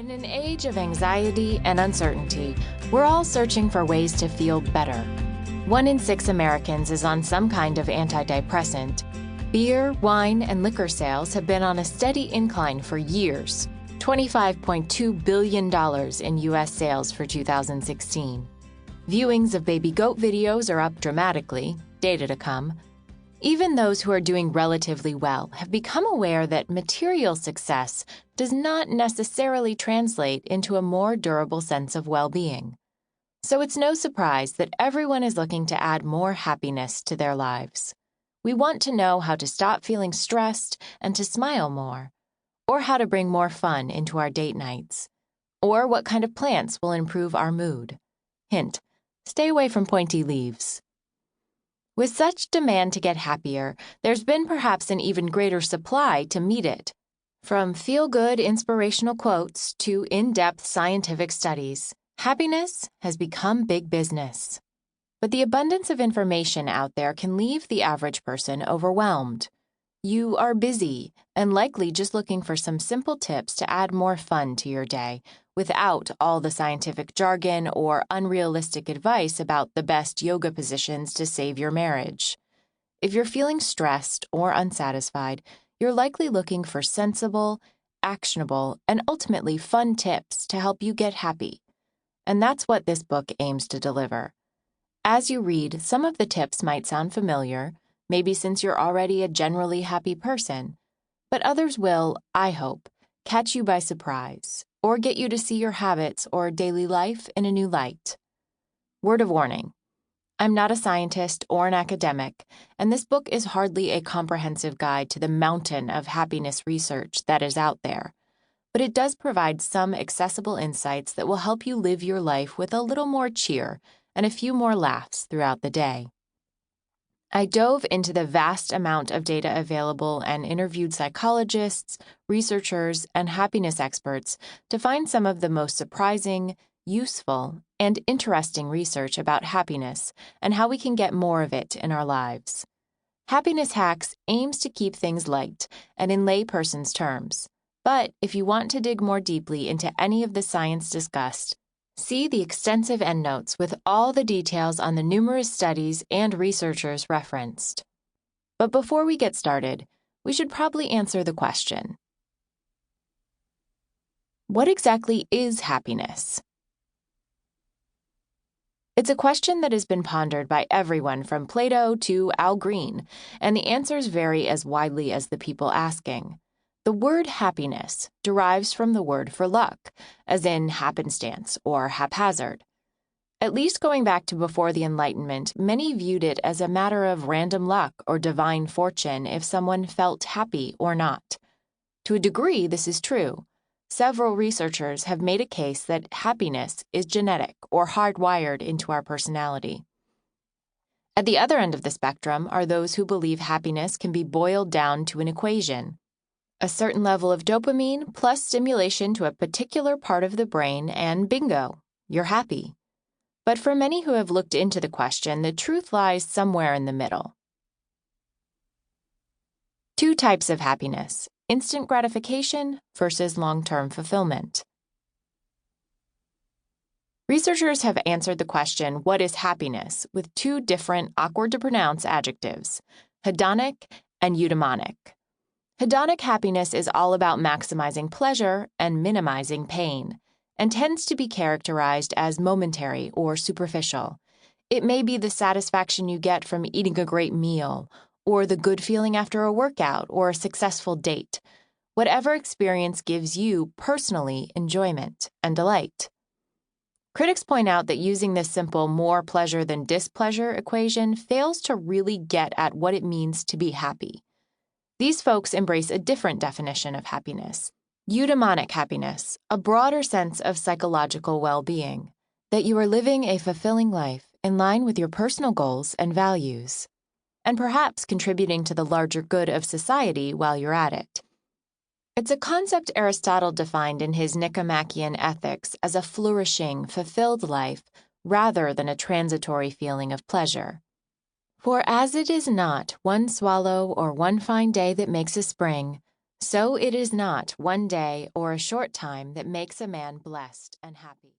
In an age of anxiety and uncertainty, we're all searching for ways to feel better. 1 in 6 Americans is on some kind of antidepressant. Beer, wine, and liquor sales have been on a steady incline for years. $25.2 billion in U.S. sales for 2016. Viewings of baby goat videos are up dramatically, data to come. Even those who are doing relatively well have become aware that material success does not necessarily translate into a more durable sense of well-being. So it's no surprise that everyone is looking to add more happiness to their lives. We want to know how to stop feeling stressed and to smile more, or how to bring more fun into our date nights, or what kind of plants will improve our mood. Hint, stay away from pointy leaves. With such demand to get happier, there's been perhaps an even greater supply to meet it. From feel-good inspirational quotes to in-depth scientific studies, happiness has become big business. But the abundance of information out there can leave the average person overwhelmed. You are busy and likely just looking for some simple tips to add more fun to your day without all the scientific jargon or unrealistic advice about the best yoga positions to save your marriage. If you're feeling stressed or unsatisfied, you're likely looking for sensible, actionable, and ultimately fun tips to help you get happy. And that's what this book aims to deliver. As you read, some of the tips might sound familiar, maybe since you're already a generally happy person, but others will, I hope, catch you by surprise or get you to see your habits or daily life in a new light. Word of warning, I'm not a scientist or an academic, and this book is hardly a comprehensive guide to the mountain of happiness research that is out there, but it does provide some accessible insights that will help you live your life with a little more cheer and a few more laughs throughout the day. I dove into the vast amount of data available and interviewed psychologists, researchers, and happiness experts to find some of the most surprising, useful, and interesting research about happiness and how we can get more of it in our lives. Happiness Hacks aims to keep things light and in layperson's terms, but if you want to dig more deeply into any of the science discussed, see the extensive endnotes with all the details on the numerous studies and researchers referenced. But before we get started, we should probably answer the question: what exactly is happiness? It's a question that has been pondered by everyone from Plato to Al Green, and the answers vary as widely as the people asking. The word happiness derives from the word for luck, as in happenstance or haphazard. At least going back to before the Enlightenment, many viewed it as a matter of random luck or divine fortune if someone felt happy or not. To a degree, this is true. Several researchers have made a case that happiness is genetic or hardwired into our personality. At the other end of the spectrum are those who believe happiness can be boiled down to an equation. A certain level of dopamine plus stimulation to a particular part of the brain, and bingo, you're happy. But for many who have looked into the question, the truth lies somewhere in the middle. 2 types of happiness: instant gratification versus long-term fulfillment. Researchers have answered the question, what is happiness, with 2 different, awkward-to-pronounce adjectives: hedonic and eudaimonic. Hedonic happiness is all about maximizing pleasure and minimizing pain, and tends to be characterized as momentary or superficial. It may be the satisfaction you get from eating a great meal, or the good feeling after a workout or a successful date. Whatever experience gives you, personally, enjoyment and delight. Critics point out that using this simple more pleasure than displeasure equation fails to really get at what it means to be happy. These folks embrace a different definition of happiness: eudaimonic happiness, a broader sense of psychological well-being, that you are living a fulfilling life in line with your personal goals and values, and perhaps contributing to the larger good of society while you're at it. It's a concept Aristotle defined in his Nicomachean Ethics as a flourishing, fulfilled life rather than a transitory feeling of pleasure. For as it is not one swallow or one fine day that makes a spring, So it is not one day or a short time that makes a man blessed and happy.